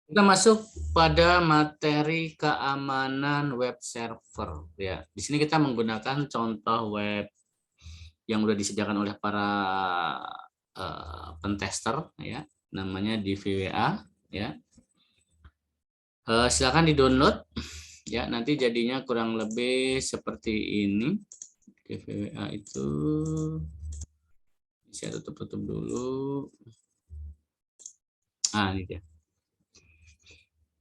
Kita masuk pada materi keamanan web server ya. Di sini kita menggunakan contoh web yang sudah disediakan oleh para pentester ya, namanya DVWA ya. Silakan di-download ya, nanti jadinya kurang lebih seperti ini. DVWA itu saya tutup dulu. Ini dia.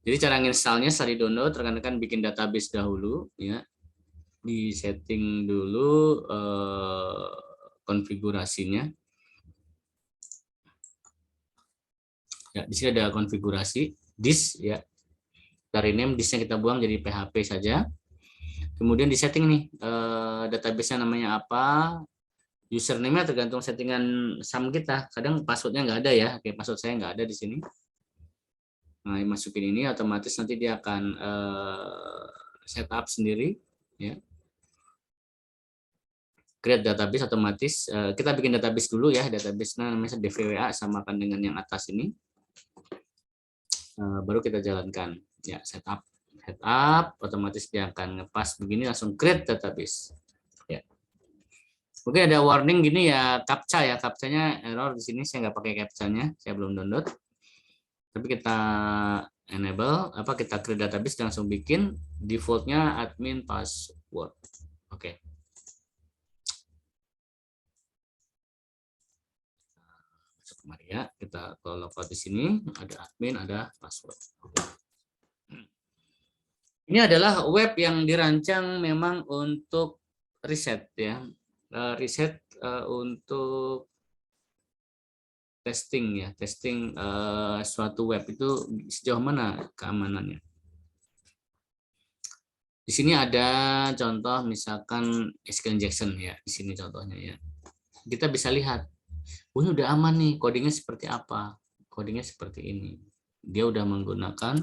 Jadi cara installnya setelah di-download, rekan-rekan bikin database dahulu ya. Di setting dulu konfigurasinya. Ya, di sini ada konfigurasi disk ya. Dari name disknya kita buang jadi PHP saja. Kemudian di setting nih database-nya namanya apa, username-nya tergantung settingan SAM kita. Kadang passwordnya nggak ada ya, kayak password saya nggak ada di sini. Nah, masukin ini otomatis nanti dia akan setup sendiri ya. Create database otomatis, kita bikin database dulu ya, database namanya DVWA samakan dengan yang atas ini. Baru kita jalankan ya, setup otomatis dia akan ngepas begini, langsung create database ya. Mungkin ada warning gini ya, captcha ya, captchanya error di sini, saya nggak pakai captchanya, saya belum download. Tapi kita enable kita create database, langsung bikin defaultnya admin password. Oke. Masuk kemari ya, kita kalau login di sini ada admin, ada password. Oke. Ini adalah web yang dirancang memang untuk riset ya, riset untuk testing ya, testing suatu web itu sejauh mana keamanannya. Di sini ada contoh misalkan SQL injection ya, di sini contohnya ya. Kita bisa lihat, ini udah aman nih, codingnya seperti apa? Codingnya seperti ini. Dia udah menggunakan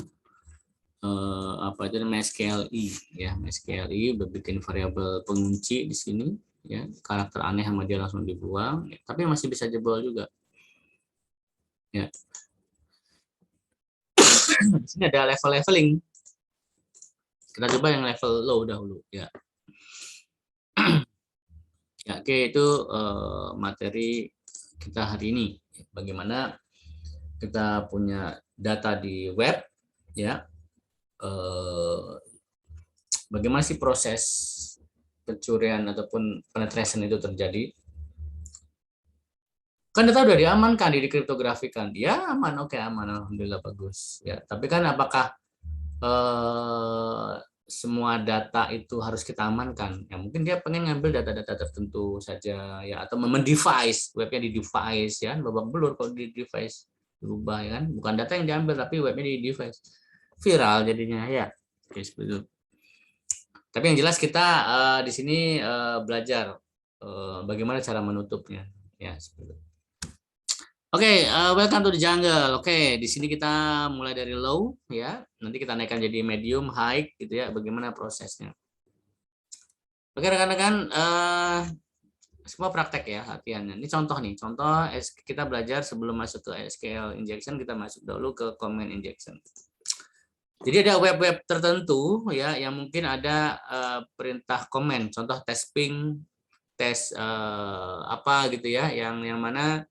itu namanya MySQLi ya, MySQLi udah bikin variabel pengunci di sini ya, karakter aneh sama dia langsung dibuang ya, tapi masih bisa jebol juga ya. Di sini ada leveling, kita coba yang level low dahulu ya. Ya, oke, itu materi kita hari ini, bagaimana kita punya data di web ya, bagaimana sih proses pencurian ataupun penetration itu terjadi. Kan data udah diamankan, dikriptografikan, ya aman, oke aman, alhamdulillah bagus ya. Tapi kan apakah semua data itu harus kita amankan? Ya mungkin dia pengen ngambil data-data tertentu saja ya, atau device webnya di device ya, babak belur kalau di device berubah ya kan, bukan data yang diambil tapi webnya di device, viral jadinya ya. Oke, seperti itu. Tapi yang jelas kita di sini belajar bagaimana cara menutupnya ya, seperti itu. Oke, welcome to the jungle. Oke, di sini kita mulai dari low ya. Nanti kita naikkan jadi medium, high gitu ya. Bagaimana prosesnya? Oke, rekan-rekan, semua praktek ya latihannya. Ini contoh nih, contoh kita belajar sebelum masuk ke SQL injection, kita masuk dulu ke command injection. Jadi ada web-web tertentu ya yang mungkin ada perintah command, contoh tes ping, tes apa gitu ya, yang mana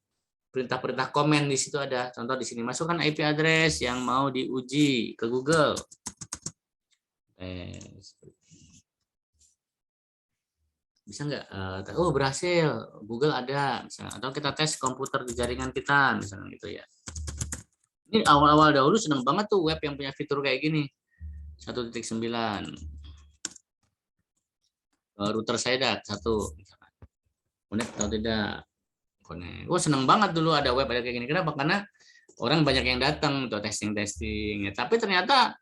perintah-perintah komen di situ ada. Contoh di sini, masukkan IP address yang mau diuji ke Google. Bisa nggak? Oh, berhasil, Google ada misalnya. Atau kita tes komputer di jaringan kita misalnya gitu ya. Ini awal-awal dahulu seneng banget tuh web yang punya fitur kayak gini. 1.9 router saya dat 1 connect atau tidak connect. Seneng banget dulu ada web ada kayak gini. Kenapa? Karena orang banyak yang datang untuk testing ya. Tapi ternyata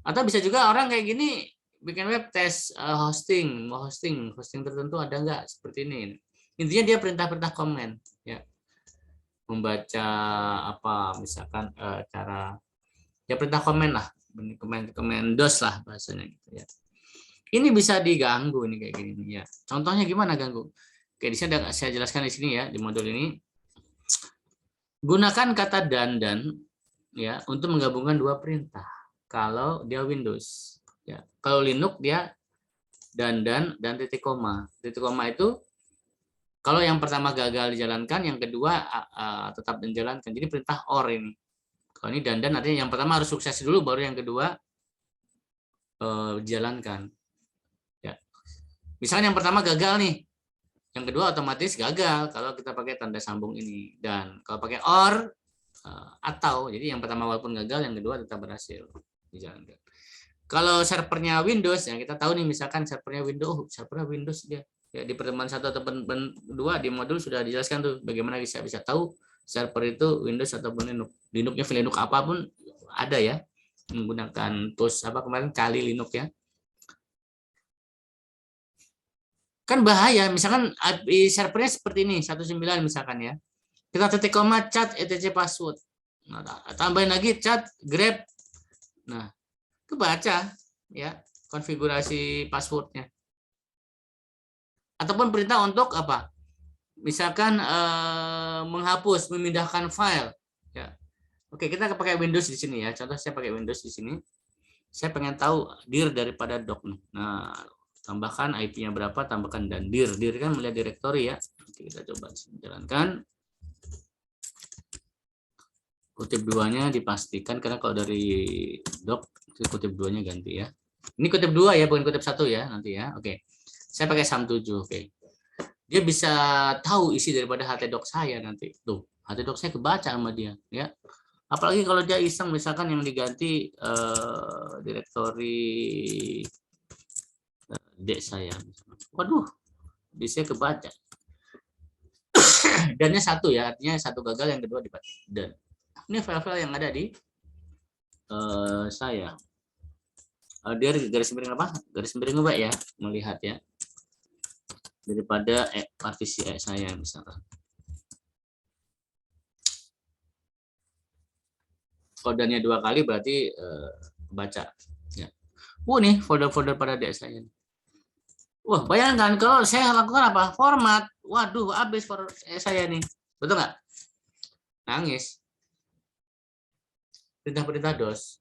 atau bisa juga orang kayak gini bikin web tes hosting tertentu ada nggak seperti ini. Intinya dia perintah-perintah komen ya, membaca apa misalkan cara ya perintah komen lah, komen DOS lah bahasanya gitu ya. Ini bisa diganggu ini kayak gini ya. Contohnya gimana ganggu? Oke, di sini ada saya jelaskan di sini ya, di modul ini. Gunakan kata dandan ya untuk menggabungkan dua perintah. Kalau dia Windows, ya. Kalau Linux dia dan titik koma. Titik koma itu kalau yang pertama gagal dijalankan, yang kedua tetap dijalankan. Jadi perintah OR ini. Kalau ini dan artinya yang pertama harus sukses dulu, baru yang kedua dijalankan. Ya. Misalnya yang pertama gagal nih, yang kedua otomatis gagal kalau kita pakai tanda sambung ini. Dan kalau pakai OR atau, jadi yang pertama walaupun gagal, yang kedua tetap berhasil dijalankan. Kalau servernya Windows, yang kita tahu nih, misalkan servernya Windows dia. Ya, di pertemuan 1 atau 2 di modul sudah dijelaskan tuh bagaimana bisa tahu server itu Windows ataupun Linux. Linuxnya Linux apapun ada ya, menggunakan tools apa kemarin Kali Linux ya. Kan bahaya, misalkan IP servernya seperti ini 19 misalkan ya. Kita titik koma cat etc password. Nah, tambahin lagi cat grab. Nah, kebaca ya konfigurasi passwordnya. Ataupun perintah untuk apa? Misalkan menghapus, memindahkan file. Ya. Oke, kita pakai Windows di sini ya. Contoh saya pakai Windows di sini. Saya pengen tahu dir daripada doc. Nah, tambahkan IP-nya berapa, tambahkan dan dir. Dir kan melihat direktori ya. Oke, kita coba jalankan. Kutip 2-nya dipastikan, karena kalau dari doc kutip 2-nya ganti ya. Ini kutip 2 ya, bukan kutip 1 ya nanti ya. Oke. Saya pakai SAM7. Oke. Dia bisa tahu isi daripada htdoc saya nanti. Tuh, htdoc saya kebaca sama dia ya. Apalagi kalau dia iseng misalkan yang diganti direktori dek saya. Waduh, bisa kebaca. Dannya 1 ya, artinya 1 gagal, yang kedua dibaca. Dan ini file-file yang ada di saya. Dia garis miring apa? Garis miring apa ya? Melihat ya. Daripada partisi saya misalkan. Kodenya 2 kali berarti baca. Ya. Nih folder-folder pada dek saya. Wah, bayangkan kalau saya lakukan apa? Format. Waduh, habis for saya nih. Betul nggak? Nangis. Perintah-perintah DOS.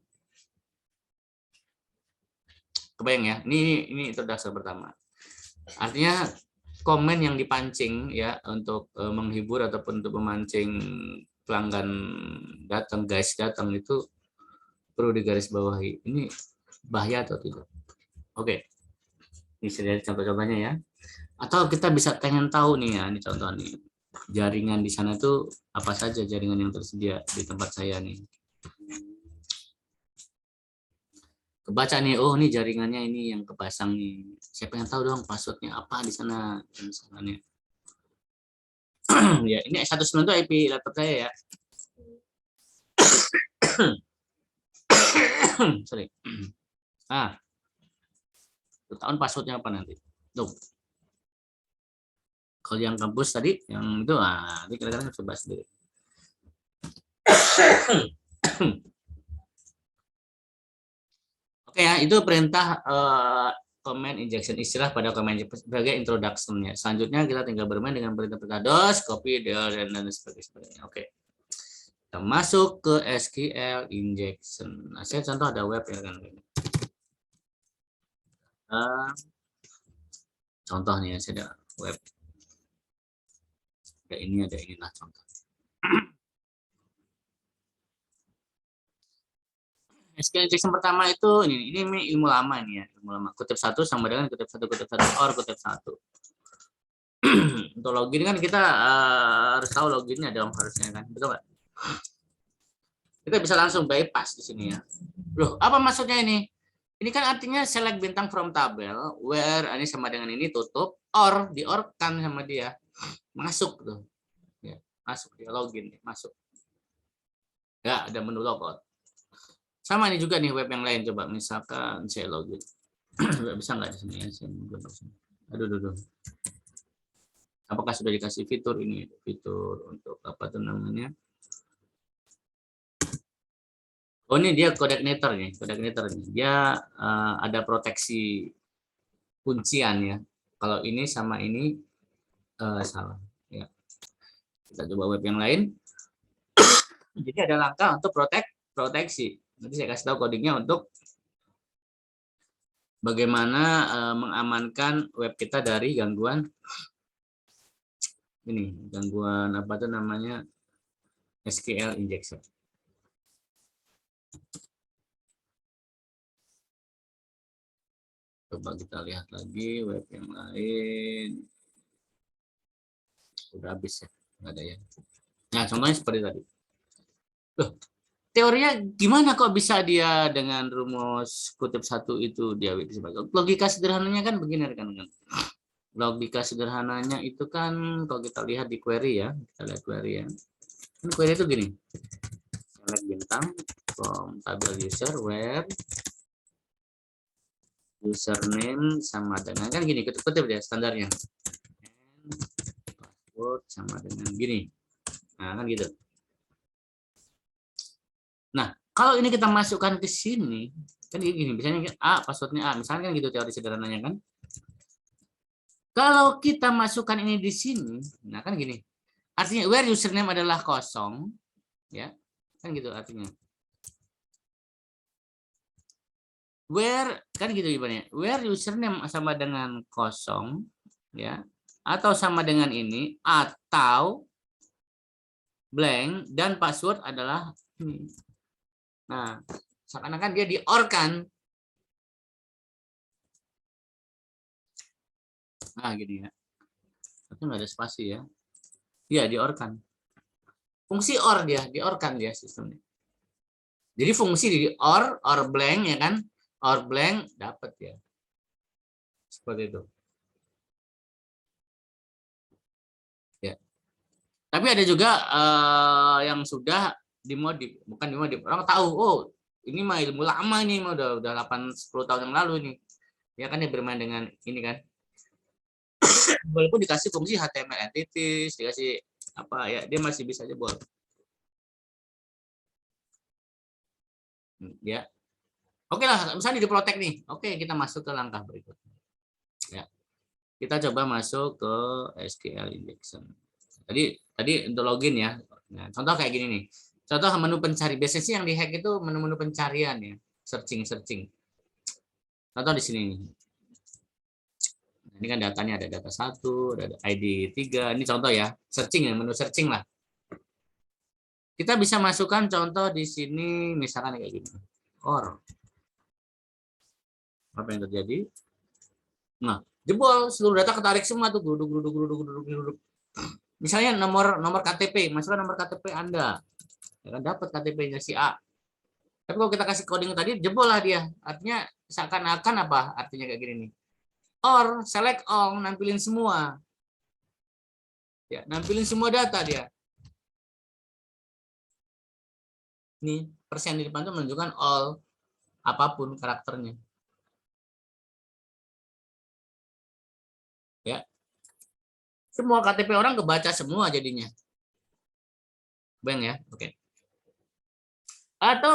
Kebayang ya? Ini itu dasar pertama. Artinya komen yang dipancing ya untuk menghibur ataupun untuk memancing pelanggan datang, guys datang, itu perlu digarisbawahi. Ini bahaya atau tidak? Oke. Ini saya lihat contoh-contohnya ya. Atau kita bisa pengen tahu nih ya, ini contoh nih. Jaringan di sana itu apa saja jaringan yang tersedia di tempat saya nih. Kebaca nih, oh ini jaringannya ini yang kepasang nih. Saya pengen tahu dong passwordnya apa di sana. Misalnya. Ya, ini 192 itu IP laptop saya ya. Sorry. Ah, tahun passwordnya apa nanti? Tuh. Kalau yang kampus tadi, yang itu, ini kira-kira coba sendiri. Oke ya, itu perintah command injection, istilah pada command sebagai introduction-nya. Selanjutnya kita tinggal bermain dengan perintah-perintah DOS, copy, dan sebagainya. Oke. Kita masuk ke SQL injection. Nah, saya contoh ada web ya kan. Contohnya saya ada web. Kayak ini ada inilah contoh. SQL injection pertama itu ini ilmu lama ini ya, ilmu lama. Kutip 1 sama dengan kutip 1 or kutip 1. Untuk login kan kita harus tahu loginnya dong harusnya kan, betul nggak? Kita bisa langsung bypass di sini ya. Loh, apa maksudnya ini? Ini kan artinya select bintang from tabel, where ini sama dengan ini tutup, or di-or-kan sama dia. Masuk tuh. Ya, masuk dia login, masuk. Ya, ada menu logout. Sama ini juga nih web yang lain, coba misalkan saya login. Bisa nggak di sini ya? Aduh. Apakah sudah dikasih fitur ini? Fitur untuk apa tuh namanya? Oh, ini dia coordinator nih, coordinator nih. Dia ada proteksi kuncian ya. Kalau ini sama ini salah. Ya. Kita coba web yang lain. Jadi ada langkah untuk protect proteksi. Nanti saya kasih tahu codingnya untuk bagaimana mengamankan web kita dari gangguan ini, gangguan apa tuh namanya, SQL injection. Coba kita lihat lagi web yang lain. Udah habis ya, nggak ada ya. Nah, contohnya seperti tadi. Loh, teorinya gimana kok bisa dia dengan rumus kutip satu itu dia logika sederhananya kan begini rekan-rekan. Logika sederhananya itu kan kalau kita lihat di query ya, kita lihat query ya. Kan query itu gini. Select bintang from tabel user where username sama dengan kan gini, kutip-kutip ya standarnya. Password sama dengan gini. Nah, kan gitu. Nah, kalau ini kita masukkan ke sini, kan gini, misalnya A, passwordnya A, misalnya kan gitu teori sederhananya kan. Kalau kita masukkan ini di sini, nah kan gini, artinya where username adalah kosong, ya, kan gitu artinya. Where, kan gitu ibaratnya, where username sama dengan kosong, ya, atau sama dengan ini, atau blank, dan password adalah ini. Nah, seakan-akan dia di or kan. Nah, gini ya. Tapi nggak ada spasi ya. Iya, di or kan. Fungsi or dia, di or kan dia sistemnya. Jadi fungsi di or blank ya kan. Or blank dapat ya. Seperti itu. Ya. Tapi ada juga yang sudah dimodif, bukan dimodif. Orang tahu, oh, ini mah ilmu lama ini mah udah 8-10 tahun yang lalu nih. Ya kan dia bermain dengan ini kan. Walaupun dikasih fungsi HTML entities, dikasih apa ya, dia masih bisa jebol. Ya. Oke lah, misalnya di Protek nih. Oke, kita masuk ke langkah berikutnya. Ya. Kita coba masuk ke SQL injection. Tadi untuk login ya. Nah, contoh kayak gini nih. Contoh menu pencari. Biasanya sih yang dihack itu menu-menu pencarian ya, searching. Contoh di sini nih. Ini kan datanya ada data 1, ada ID 3. Ini contoh ya, searching ya, menu searching lah. Kita bisa masukkan contoh di sini misalkan kayak gini. Or. Apa yang terjadi? Nah, jebol seluruh data ketarik semua tuh, geruduk. Misalnya nomor KTP, masukkan nomor KTP Anda. Ya kan dapat KTP-nya si A. Tapi kalau kita kasih coding tadi, jebol lah dia. Artinya seakan-akan apa? Artinya kayak gini nih. Or select all, nampilin semua. Ya, nampilin semua data dia. Nih, persen di depan itu menunjukkan all, apapun karakternya. Ya. Semua KTP orang kebaca semua jadinya. Bang ya, oke. Atau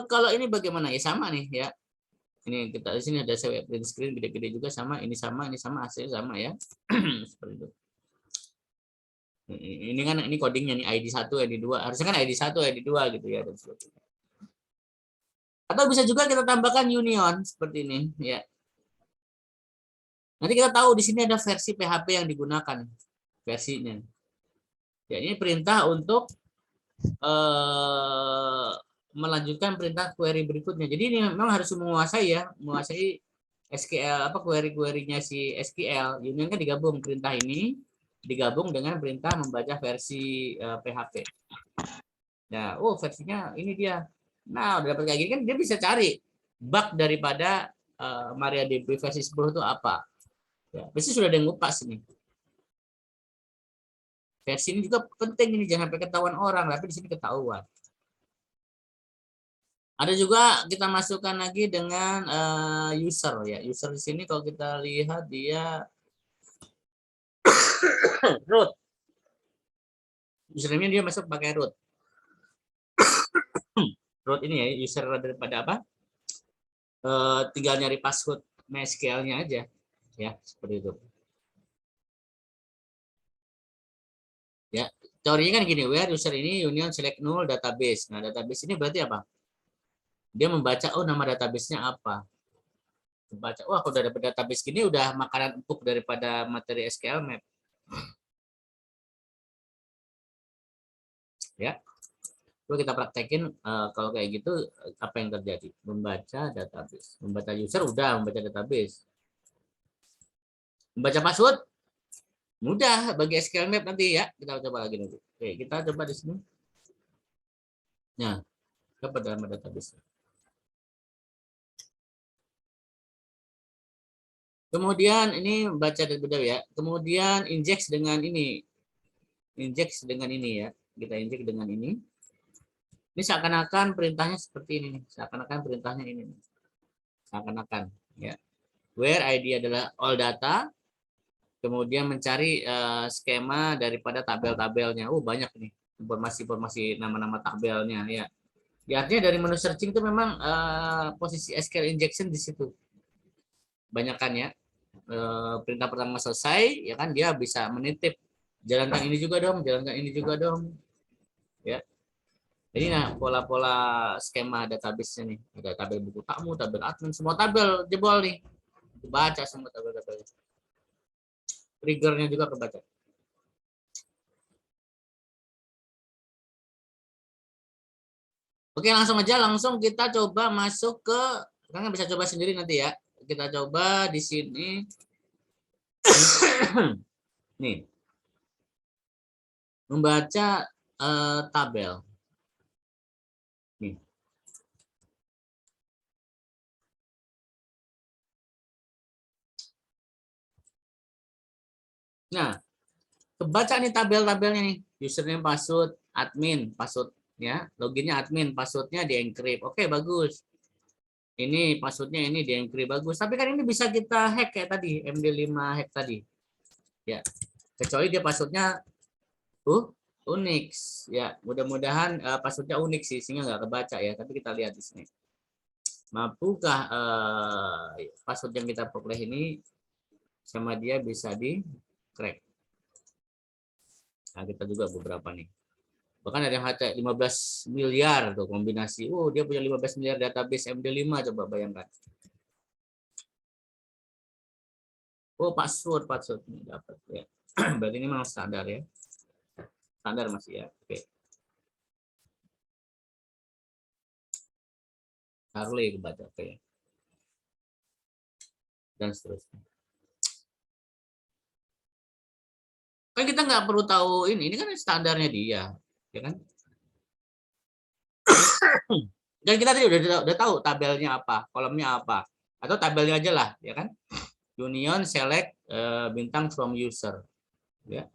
kalau ini bagaimana ya, sama nih ya. Ini kita di sini ada saya print screen gede-gede juga sama ini sama hasilnya sama ya. Seperti itu. Ini kan ini codingnya nih ID 1 ID 2 harusnya kan ID 1 ID 2 gitu ya dan sebagainya. Atau bisa juga kita tambahkan union seperti ini ya. Nanti kita tahu di sini ada versi PHP yang digunakan versinya. Ya, ini perintah untuk melanjutkan perintah query berikutnya. Jadi ini memang harus menguasai SQL apa query-querynya si SQL. Union kan digabung perintah ini digabung dengan perintah membaca versi PHP. Nah, oh versinya ini dia. Nah, udah dapat kayak gini kan dia bisa cari bug daripada MariaDB versi 10 itu apa. Ya, pasti sudah ada yang ngupas ini. Versi ini juga penting ini jangan sampai ketahuan orang, tapi di sini ketahuan. Ada juga kita masukkan lagi dengan user ya. User di sini kalau kita lihat dia root. Username dia masuk pakai root. Root ini ya user daripada apa? Tinggal nyari password MySQL-nya aja ya, seperti itu. Ya. teorinya kan gini, where user ini union select null database. Nah, database ini berarti apa? Dia membaca, oh nama database-nya apa. Membaca, wah kalau udah dapat database gini udah makanan empuk daripada materi SQL Map. Ya. Coba kita praktekin kalau kayak gitu apa yang terjadi? Membaca database. Membaca user udah, membaca database. Membaca password mudah bagi SQL Map nanti ya. Kita coba lagi nanti. Oke, kita coba di sini. Nah, coba dalam database. Kemudian ini baca dari beda ya. Kemudian inject dengan ini. Inject dengan ini ya. Kita inject dengan ini. Ini seakan-akan perintahnya seperti ini nih. Seakan-akan perintahnya ini nih. Seakan-akan ya. Where ID adalah all data. Kemudian mencari skema daripada tabel-tabelnya. Banyak nih informasi-informasi nama-nama tabelnya ya. Ya, artinya dari menu searching itu memang posisi SQL injection di situ. Banyakan ya. Perintah pertama selesai ya kan dia bisa menitip jalankan ini juga dong, jalankan ini juga dong ya. Jadi nah pola-pola skema database-nya nih, ada tabel buku tamu, tabel admin, semua tabel jebol nih, dibaca semua tabel-tabel, triggernya juga kebaca. Oke, langsung aja, langsung kita coba masuk ke, kalian bisa coba sendiri nanti ya. Kita coba di sini. Nih, membaca tabel. Nih. Nah, kebaca nih tabel-tabelnya nih. Username, password, admin, passwordnya, loginnya admin, passwordnya di encrypt. Oke, bagus. Ini passwordnya ini di encrypt, bagus. Tapi kan ini bisa kita hack kayak tadi, MD5 hack tadi. Ya, kecuali dia passwordnya Unix. Ya, mudah-mudahan passwordnya Unix sih, sehingga nggak kebaca ya. Tapi kita lihat di sini. Mampukah password yang kita peroleh ini sama dia bisa di crack? Nah, kita juga beberapa nih. Bahkan ada yang 15 miliar tuh kombinasi. Dia punya 15 miliar database MD5, coba bayangkan. Password nih dapat ya. Berarti ini memang standar ya. Standar masih ya. Oke. Harley kebaca oke. Dan seterusnya. Kan kita nggak perlu tahu ini kan standarnya dia, ya kan? Dan kita tadi udah tahu tabelnya apa, kolomnya apa, atau tabelnya aja lah, ya kan? Union select bintang from user, ya.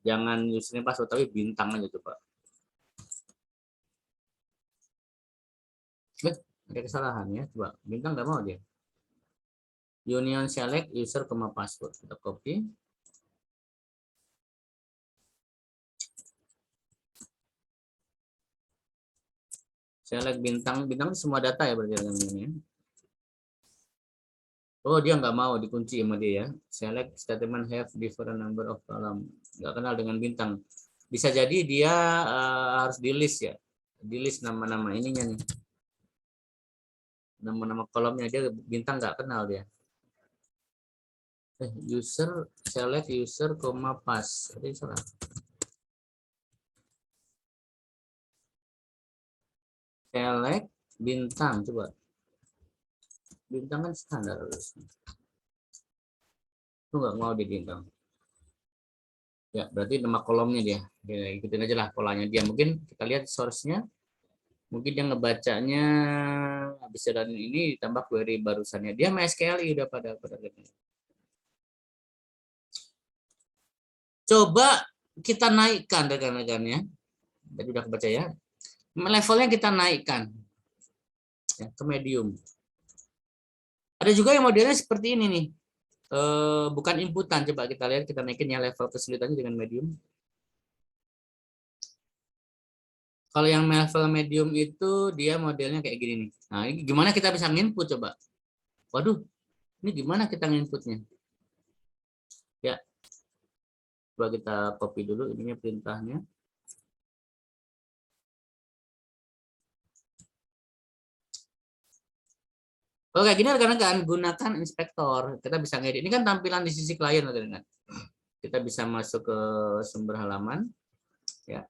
Jangan username password tapi bintang aja coba. Ada kesalahan ya, coba bintang nggak mau dia. Union select user, password, kita copy. Select bintang semua data ya berarti ini. Dia nggak mau dikunci sama dia ya. Select statement have different number of column. Nggak kenal dengan bintang. Bisa jadi dia harus di list ya. Di list nama-nama ininya nih. Nama-nama kolomnya dia bintang nggak kenal dia. User select user, pass. Ini salah. Select bintang coba. Bintang kan standar harusnya. Itu nggak mau di bintang. Ya, berarti nama kolomnya dia. Ya, ikutin aja lah polanya dia. Mungkin kita lihat source-nya. Mungkin dia ngebacanya habis jalan ini ditambah query barusannya. Dia MySQL udah pada coba kita naikkan rekan-rekannya. Tadi udah kebaca ya. Levelnya kita naikkan ya, ke medium. Ada juga yang modelnya seperti ini nih. Bukan inputan. Coba kita lihat, kita naikin ya level kesulitannya dengan medium. Kalau yang level medium itu dia modelnya kayak gini nih. Nah, ini gimana kita bisa nginput coba? Waduh, ini gimana kita nginputnya? Ya. Coba kita copy dulu ininya perintahnya. Oke, gini rekan-rekan, gunakan inspektor. Kita bisa ngedit. Ini kan tampilan di sisi klien, rekan-rekan. Kita bisa masuk ke sumber halaman, ya.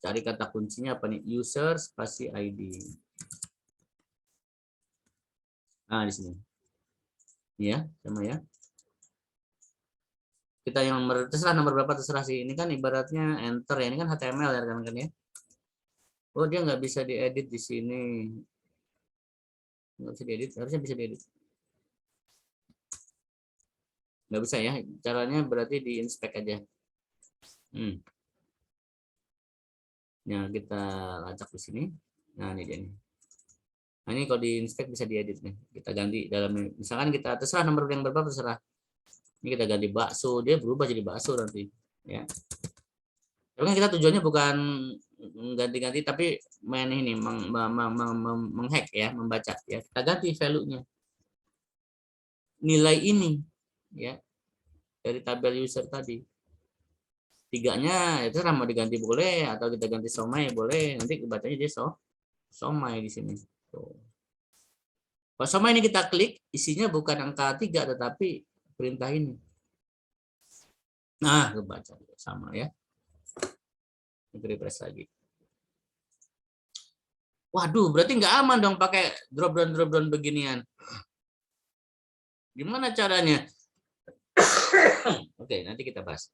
Cari kata kuncinya apa nih? User spasi ID. Nah, di sini. Ya, sama ya. Kita yang terserah nomor berapa terserah sih. Ini kan ibaratnya enter ya. Ini kan HTML ya, rekan-rekan ya. Oh, dia nggak bisa diedit di sini. Nggak bisa diedit, harusnya bisa diedit. Nggak bisa ya. Caranya berarti di inspect aja. Nah, kita lacak di sini. Nah, ini dia nih. Nah, ini kalau di inspect bisa diedit nih. Kita ganti dalam, misalkan kita terserah nomor yang berapa terserah. Ini kita ganti bakso, dia berubah jadi bakso nanti. Ya. Tapi kita tujuannya bukan ganti-ganti, tapi main ini menghack ya, membaca ya. Kita ganti value-nya. Nilai ini ya dari tabel user tadi. Tiganya itu mau diganti boleh atau kita ganti somai boleh. Nanti kebacanya dia somai di sini. Tuh. Kalau somai ini kita klik, isinya bukan angka 3 tetapi perintah ini. Nah, kebaca sama ya. Refresh lagi. Waduh, berarti nggak aman dong pakai drop down beginian. Gimana caranya? Oke, nanti kita bahas.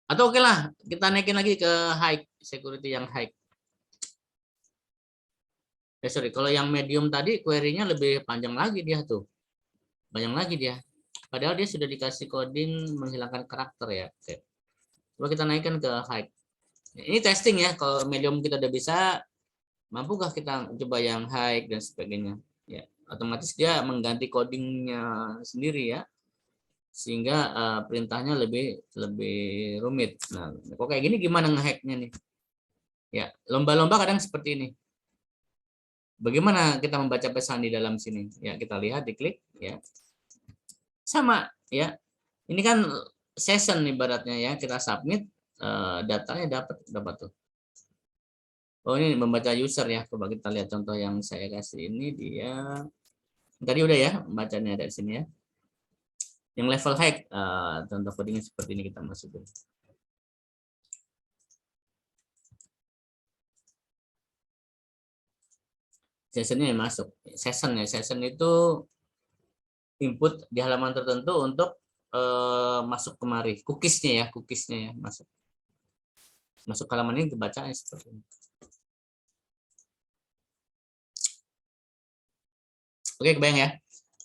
Atau oke lah, kita naikin lagi ke high, security yang high. Sorry, kalau yang medium tadi query-nya lebih panjang lagi dia tuh. Panjang lagi dia. Padahal dia sudah dikasih coding menghilangkan karakter ya. Oke. Coba kita naikkan ke high. Ini testing ya, kalau medium kita udah bisa, mampukah kita coba yang high dan sebagainya. Ya, otomatis dia mengganti codingnya sendiri ya. Sehingga perintahnya lebih rumit. Nah, kok kayak gini gimana ngehacknya nih? Ya, lomba-lomba kadang seperti ini. Bagaimana kita membaca pesan di dalam sini? Ya, kita lihat, diklik ya. Sama ya. Ini kan session ibaratnya ya, kita submit datanya dapat tuh. Oh, ini membaca user ya. Coba kita lihat contoh yang saya kasih ini dia tadi udah ya, bacanya dari sini ya. Yang level hack contoh codingnya seperti ini kita masukin. Sessionnya yang masuk. Session itu input di halaman tertentu untuk masuk kemari. Cookiesnya ya masuk. Masuk ke halaman ini kebacanya seperti ini. Oke, kebayang ya.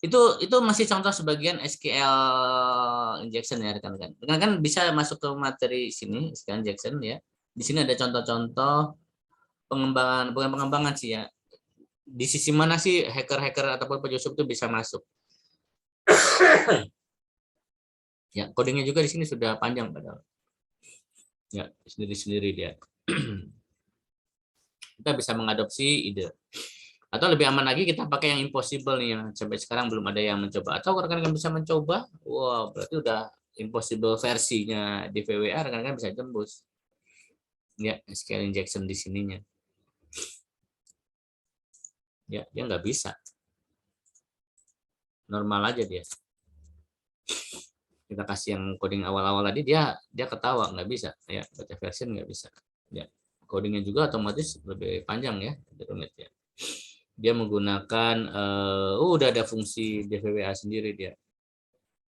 Itu masih contoh sebagian SQL injection ya rekan-rekan. Rekan-rekan bisa masuk ke materi sini SQL injection ya. Di sini ada contoh-contoh pengembangan, bukan pengembangan sih ya. Di sisi mana sih hacker-hacker ataupun penyusup itu bisa masuk? Ya, codingnya juga di sini sudah panjang padahal. Ya, sendiri-sendiri dia. Kita bisa mengadopsi ide. Atau lebih aman lagi kita pakai yang impossible nih, yang sampai sekarang belum ada yang mencoba. Atau rekan-rekan bisa mencoba, wow berarti udah impossible versinya di VWA, rekan-rekan bisa tembus. Ya, SQL injection di sininya. Ya, dia nggak bisa. Normal aja dia. Kita kasih yang coding awal-awal tadi, dia ketawa, nggak bisa. Ya, baca version nggak bisa. Ya, codingnya juga otomatis lebih panjang ya, lebih rumit ya. Dia menggunakan, udah ada fungsi DVWA sendiri dia.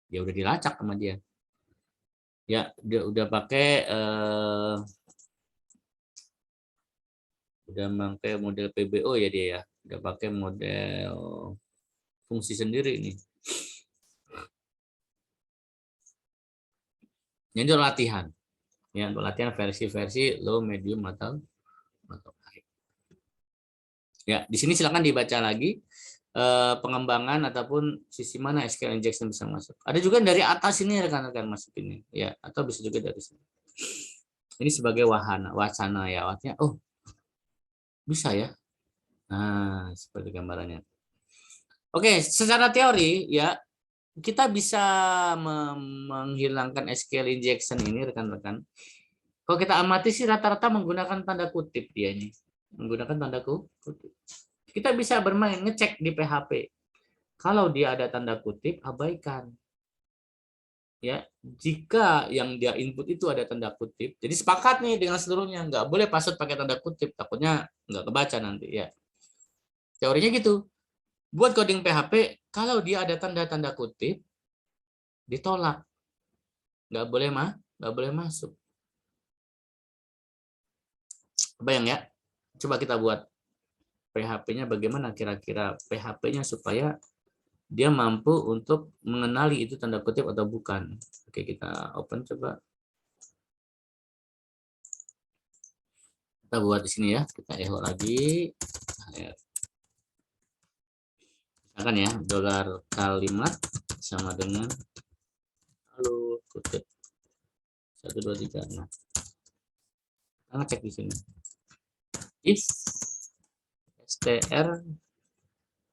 Ya udah dilacak sama dia. Ya, dia udah pakai model PBO ya dia ya. Udah pakai model fungsi sendiri ini. Ini untuk latihan. Ya, untuk latihan versi-versi low, medium atau high. Ya, di sini silakan dibaca lagi pengembangan ataupun sisi mana SQL injection bisa masuk. Ada juga dari atas ini rekan-rekan masuk ini ya, atau bisa juga dari sini. Ini sebagai wacana ya, artinya oh bisa ya. Nah, seperti gambarannya. Oke, secara teori ya kita bisa menghilangkan SQL injection ini rekan-rekan. Kalau kita amati sih rata-rata menggunakan tanda kutip dia ini. Menggunakan tanda kutip. Kita bisa bermain ngecek di PHP. Kalau dia ada tanda kutip, abaikan. Ya, jika yang dia input itu ada tanda kutip, jadi sepakat nih dengan seluruhnya, nggak boleh password pakai tanda kutip, takutnya nggak kebaca nanti ya. Teorinya gitu. Buat coding PHP, kalau dia ada tanda-tanda kutip, ditolak, nggak boleh masuk. Bayang ya, coba kita buat PHP-nya bagaimana kira-kira PHP-nya supaya dia mampu untuk mengenali itu tanda kutip atau bukan. Oke, kita open coba. Kita buat di sini ya, kita echo lagi. Misalkan ya, dolar kalimat sama dengan halo kutip 1 2 3. Nah, kita cek di sini. If str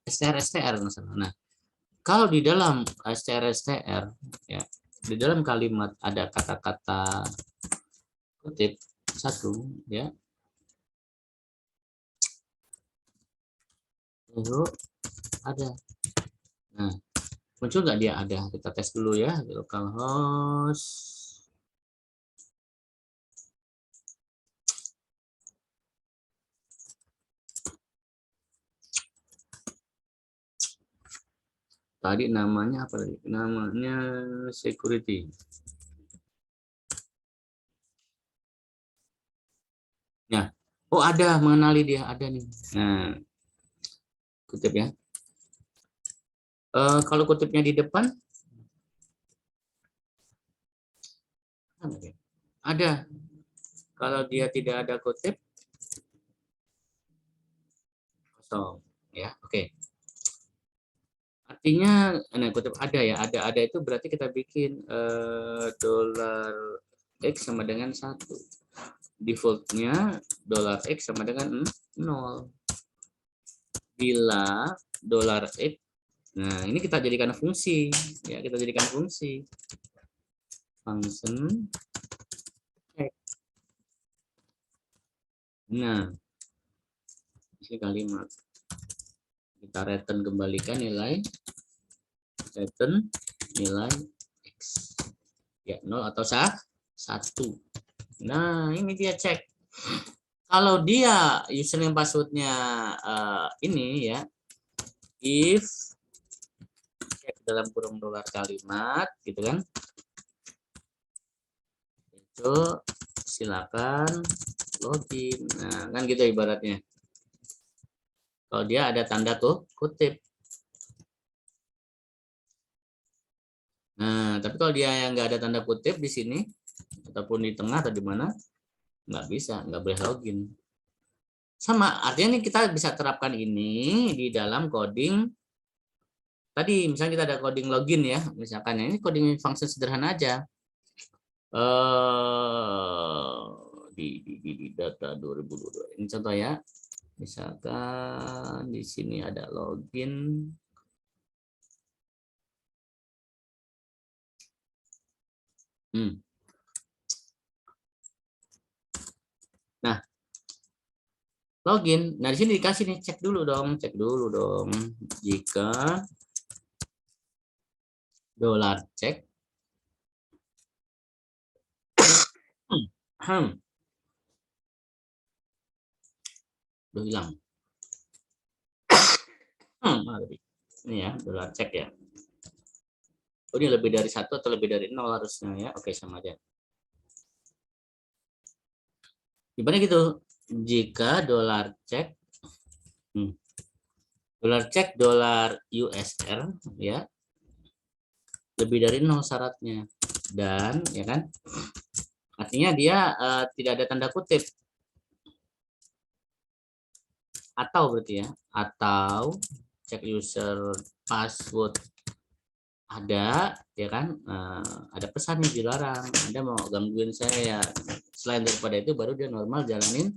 misalnya. Nah, kalau di dalam str ya, di dalam kalimat ada kata-kata kutip satu ya, itu ada. Nah, muncul nggak dia ada? Kita tes dulu ya, localhost. Tadi namanya apa tadi? Namanya security. Ya, oh ada, mengenali dia ada nih. Nah, kutip ya. Kalau kutipnya di depan, ada. Kalau dia tidak ada kutip, kosong. Ya, oke. Artinya, nah, kutip ada ya, ada itu berarti kita bikin dolar X sama dengan 1. Defaultnya dolar X sama dengan 0. Bila dolar X, nah ini kita jadikan fungsi, ya kita jadikan fungsi function X. Nah, ini kalimat kita return, kembalikan nilai return nilai X ya 0 atau 1. Nah ini dia cek kalau dia username passwordnya ini ya, if cek dalam kurung dolar kalimat gitu kan, itu silakan login. Nah kan gitu ibaratnya kalau dia ada tanda kutip. Nah tapi kalau dia yang nggak ada tanda kutip di sini ataupun di tengah atau di mana, nggak bisa, nggak boleh login. Sama artinya nih kita bisa terapkan ini di dalam coding tadi. Misalnya kita ada coding login ya, misalkan ini coding function sederhana aja. Di data 2022 ini contoh ya, misalkan di sini ada login. Nah login, nah di sini dikasih nih, cek dulu dong jika dolar cek udah hilang. Ini ya dolar cek ya. Oh, ini lebih dari 1 atau lebih dari 0 harusnya ya. Oke, sama aja. Gimana gitu? Jika dolar cek dolar USR ya lebih dari 0 syaratnya, dan ya kan artinya dia tidak ada tanda kutip, atau berarti ya, atau cek user password ada ya kan, ada pesan nih dilarang, Anda mau gangguin saya. Selain daripada itu baru dia normal jalanin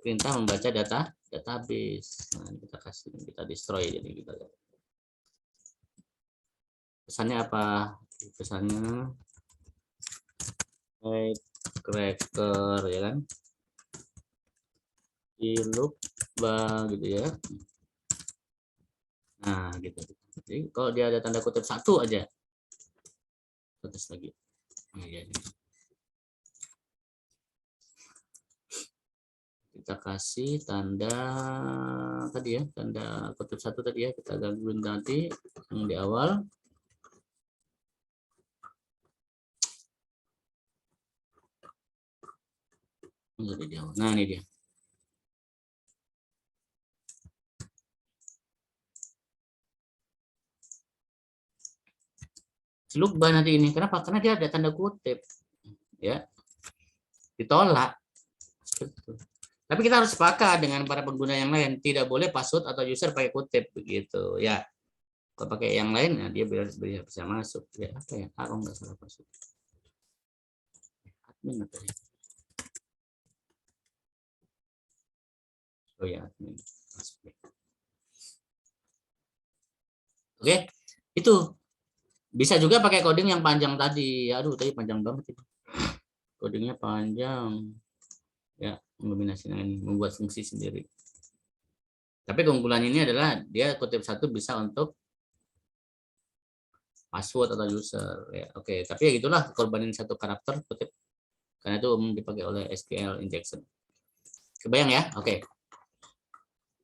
perintah membaca database. Nah, kita destroy, jadi kita Pesannya apa? Pesannya cracker ya kan? Lupa gitu ya. Nah, gitu. Jadi kalau dia ada tanda kutip satu aja, terus lagi. Nah, ya. Kita kasih tanda tadi ya, tanda kutip satu tadi ya, kita gangguin nanti yang di awal. Nah, ini dia. Seluk-bah nanti ini. Kenapa? Karena dia ada tanda kutip. Ya. Ditolak. Tapi kita harus sepakat dengan para pengguna yang lain. Tidak boleh password atau user pakai kutip. Begitu. Ya. Kalau pakai yang lain, ya dia bisa masuk. Ya, apa ya? Aku nggak salah password. Admin apa ya? Oh ya, admin. Oke. Itu. Bisa juga pakai coding yang panjang tadi. Aduh, tadi panjang banget itu. Codingnya panjang. Ya, mengombinasikan ini, membuat fungsi sendiri. Tapi keunggulan ini adalah dia kutip satu bisa untuk password atau user. Ya, oke. Tapi ya gitulah, korbanin satu karakter kutip. Karena itu umum dipakai oleh SQL injection. Kebayang ya? Oke.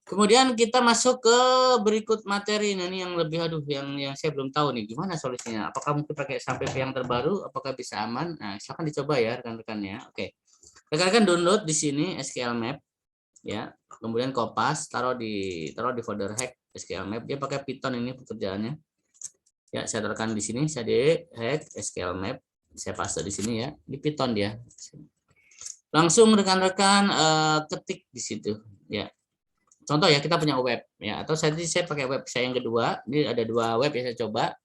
Kemudian kita masuk ke berikut materi. Nah, ini yang lebih yang saya belum tahu nih gimana solusinya. Apakah mungkin pakai sampai yang terbaru? Apakah bisa aman? Nah, silakan dicoba ya rekan-rekannya. Oke. Rekan-rekan download di sini SQL Map ya. Kemudian kopas taruh di folder hack SQL Map. Dia pakai Python ini pekerjaannya. Ya, saya taruhkan di sini. Saya di hack SQL Map. Saya paste di sini ya. Di Python dia. Langsung rekan-rekan ketik di situ ya. Contoh ya, kita punya web ya, atau saya pakai web saya yang kedua. Ini ada dua web yang saya coba.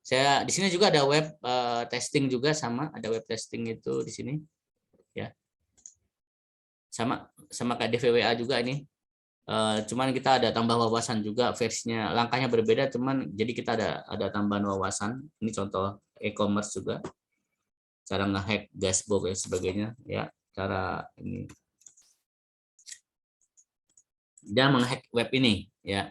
Saya di sini juga ada web testing juga, sama ada web testing itu di sini ya. Sama kayak DVWA juga ini. Cuman kita ada tambah wawasan juga, versinya langkahnya berbeda, cuman jadi kita ada tambahan wawasan. Ini contoh e-commerce juga. Cara ngehack dashboard dan sebagainya ya. Cara ini dia menghack web ini ya.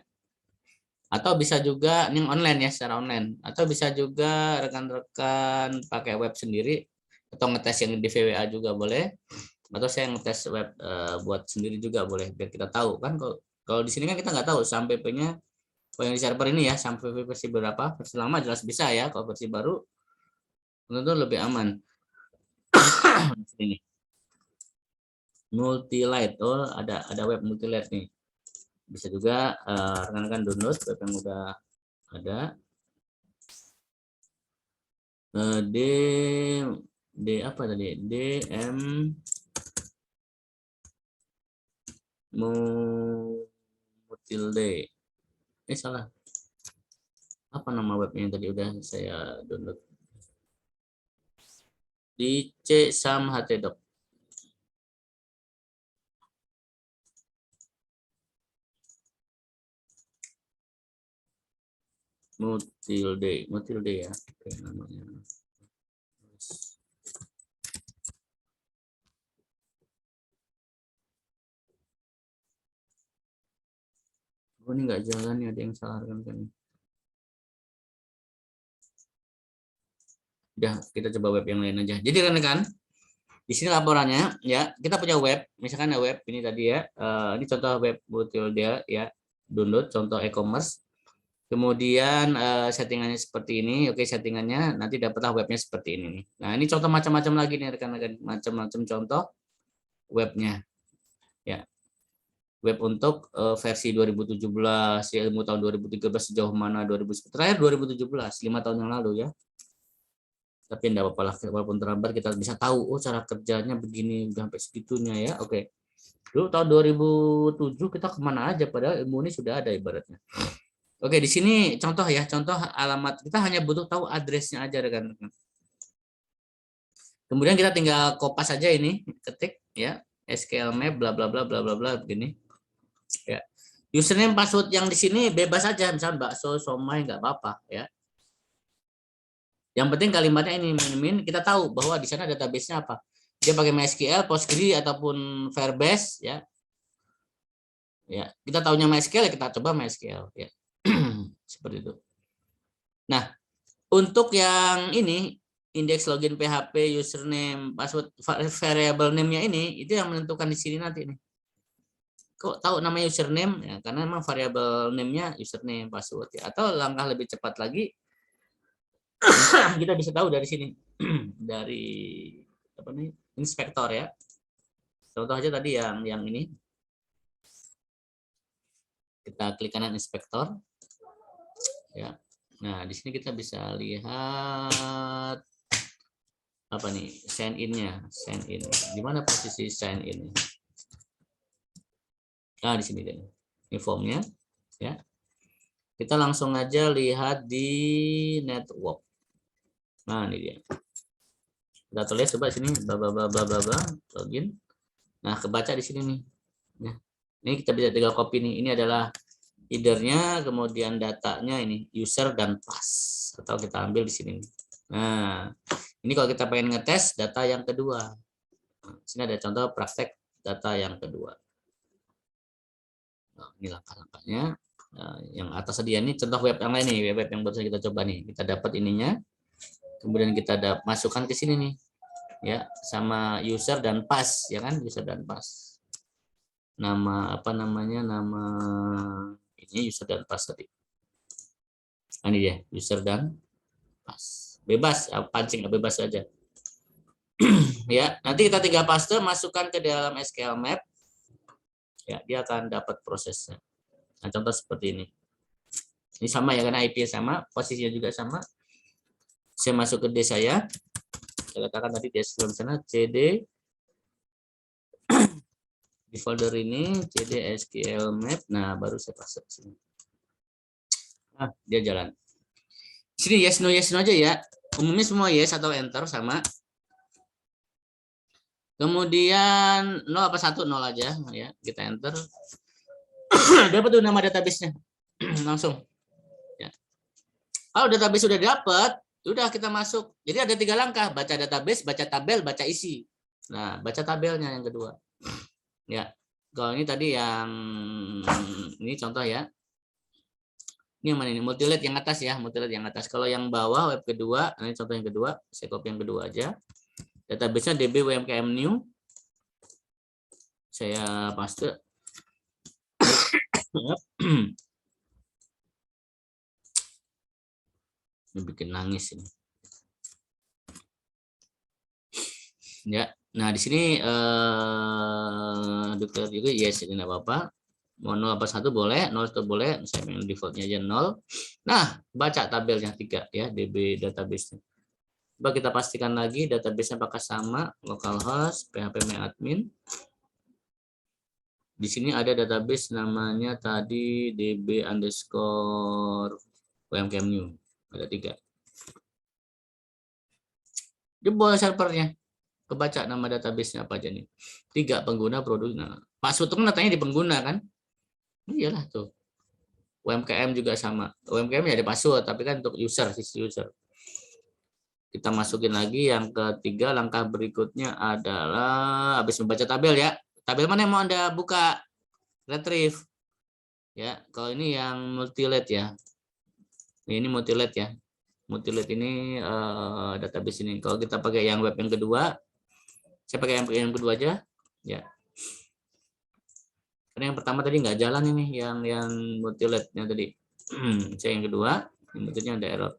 Atau bisa juga ini online ya, secara online. Atau bisa juga rekan-rekan pakai web sendiri atau ngetes yang di VWA juga boleh. Atau saya ngetes web buat sendiri juga boleh, biar kita tahu kan. Kalau di sini kan kita nggak tahu sampai-nya yang di server ini ya, sampai versi berapa. Versi lama jelas bisa ya, kalau versi baru tentu lebih aman. Ini Multilight, oh ada web Multilight nih. Bisa juga rekan-rekan download web yang udah ada. D apa tadi? DM Mutilde. Salah. Apa nama webnya yang tadi udah saya download? Di C Sam HTDoc. Mutilde ya. Oke, namanya. Oh, ini nggak jalan nih, ada yang salah kan. Udah, kita coba web yang lain aja. Jadi rekan-rekan, di sini laporannya ya, kita punya web, misalkan ada web ini tadi ya. Ini contoh web Mutilde ya, download contoh e-commerce. Kemudian settingannya seperti ini. Oke, settingannya nanti dapatlah webnya seperti ini nih. Nah, ini contoh macam-macam lagi nih rekan-rekan, macam-macam contoh webnya ya. Web untuk versi 2017 ya, ilmu tahun 2013 sejauh mana, 2010 terakhir 2017, 5 tahun yang lalu ya. Tapi enggak apa-apa lah, walaupun terlambat kita bisa tahu oh cara kerjanya begini sampai segitunya ya. Oke. Dulu tahun 2007 kita kemana aja, padahal ilmu ini sudah ada ibaratnya. Oke, di sini contoh ya, contoh alamat. Kita hanya butuh tahu addressnya aja rekan-rekan. Kemudian kita tinggal kopas aja ini, ketik ya, SQL map bla bla bla bla bla bla begini. Ya. Username password yang di sini bebas aja, misalnya bakso, somai nggak apa-apa ya. Yang penting kalimatnya ini min, kita tahu bahwa di sana database-nya apa. Dia pakai MySQL, Postgre ataupun Firebase ya. Ya, kita tahunya MySQL ya kita coba MySQL ya. Seperti itu. Nah, untuk yang ini indeks login PHP, username, password, variable name-nya ini itu yang menentukan di sini nanti nih. Kok tahu namanya username ya, karena memang variable name-nya username, password ya. Atau langkah lebih cepat lagi kita bisa tahu dari sini. Dari apa nih? Inspektor ya. Contoh aja tadi yang ini. Kita klik kanan inspektor. Ya. Nah, di sini kita bisa lihat apa nih? Sign in-nya, sign in. Di mana posisi sign in? Nah, di sini deh. Ini formnya ya. Kita langsung aja lihat di network. Nah, ini dia. Kita tulis coba sini login. Nah, kebaca di sini nih. Nah, ini kita bisa tinggal copy nih. Ini adalah header-nya, kemudian datanya ini user dan pass. Atau kita ambil di sini. Nah, ini kalau kita pengen ngetes data yang kedua. Nah, sini ada contoh praktek data yang kedua. Nah, ini langkah-langkahnya. Nah, yang atas tadi ini contoh web yang lain nih, web yang baru kita coba nih. Kita dapat ininya, kemudian kita masukkan ke sini nih, ya, sama user dan pass, ya kan, user dan pass. Nama apa namanya, nama ini user dan pass tadi. Nah, ini dia user dan pass. Bebas, pancing bebas saja. Ya, nanti kita tinggal paste, masukkan ke dalam SQL Map. Ya, dia akan dapat prosesnya. Nah, contoh seperti ini. Ini sama ya, karena IP sama, posisinya juga sama. Saya masuk ke D saya katakan tadi di SQL sana cd di folder ini cd SQL Map. Nah, baru saya paste ke sini. Nah, dia jalan. Sini yes no aja ya. Umumnya semua yes atau enter sama. Kemudian 0 apa 1 0 aja ya. Kita enter. Dapat tuh nama database-nya. Langsung. Ya. Kalau database sudah dapat, sudah kita masuk. Jadi ada 3 langkah, baca database, baca tabel, baca isi. Nah, baca tabelnya yang kedua. Ya. Kalau ini tadi yang ini contoh ya. Ini yang mana ini? Multilate yang atas ya, multilate yang atas. Kalau yang bawah web kedua, ini contoh yang kedua, saya copy yang kedua aja. Database-nya DB UMKM new. Saya paste. Ini bikin nangis ini. Ya, nah di sini declare juga yes, ini enggak apa-apa. Mau 0 apa 1 boleh, 0 itu boleh, saya pengen defaultnya aja 0. Nah, baca tabelnya 3 ya, DB database-nya. Coba kita pastikan lagi database-nya apakah sama, localhost, php-admin. Di sini ada database namanya tadi db underscore UMKM new. Ada 3. Jebol servernya. Kebaca nama database-nya apa aja nih. 3 pengguna produk. Nah, password kan datanya di pengguna kan? Iyalah tuh. UMKM juga sama. UMKM ya ada password, tapi kan untuk user, sisi user. Kita masukin lagi yang ketiga, langkah berikutnya adalah habis membaca tabel ya. Tabel mana yang mau Anda buka? Retrieve. Ya, kalau ini yang multilate ya. Ini multilate ya. Multilate ini database ini. Kalau kita pakai yang web yang kedua, saya pakai yang kedua aja. Ya. Karena yang pertama tadi nggak jalan ini, yang multilate-nya tadi. Saya yang kedua, yang bentuknya ada error.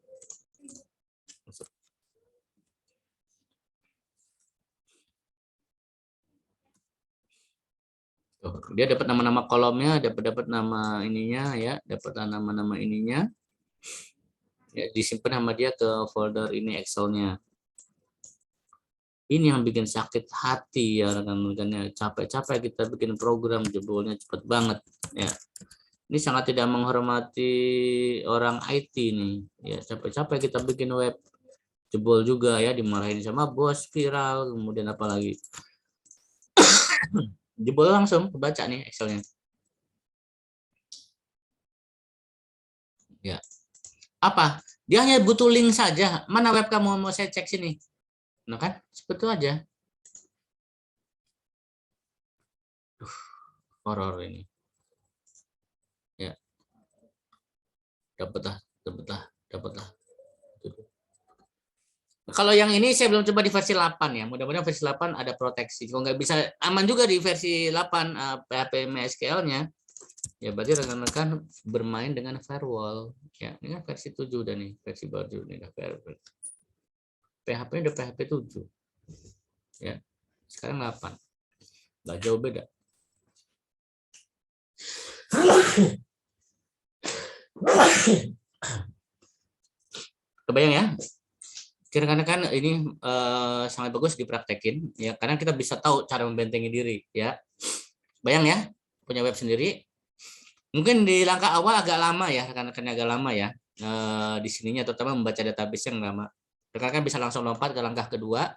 Dia dapat nama-nama kolomnya, dapat nama ininya ya, dapat nama-nama ininya. Ya, disimpan sama dia ke folder ini Excel-nya. Ini yang bikin sakit hati ya rekan-rekannya. Capek-capek kita bikin program, jebolnya cepet banget ya. Ini sangat tidak menghormati orang IT nih. Ya, capek-capek kita bikin web, jebol juga ya, dimarahin sama bos, viral, kemudian apa lagi. Jebol langsung kebaca nih Excel-nya. Ya. Apa? Dia hanya butuh link saja. Mana web kamu mau saya cek sini? Nah kan, seperti itu aja. Horor ini. Ya, dapat lah. Kalau yang ini saya belum coba di versi 8 ya. Mudah-mudahan versi 8 ada proteksi. Kalau nggak bisa aman juga di versi 8 PHP MySQL-nya. Ya berarti rekan-rekan bermain dengan firewall. Ya, ini kan versi 7 udah nih, versi baru ini udah PHP udah PHP 7. Ya. Sekarang 8. Nggak jauh beda. Kebayang ya? Karena kan ini sangat bagus dipraktekin ya, karena kita bisa tahu cara membentengi diri ya. Bayang ya, punya web sendiri. Mungkin di langkah awal agak lama ya, rekan-rekan agak lama ya. Di sininya terutama membaca database yang lama. Rekan-rekan bisa langsung lompat ke langkah kedua.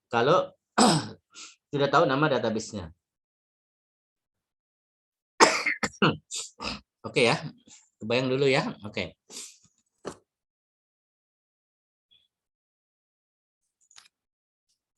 Kalau sudah tahu nama database-nya. Oke ya. Kebayang dulu ya. Oke.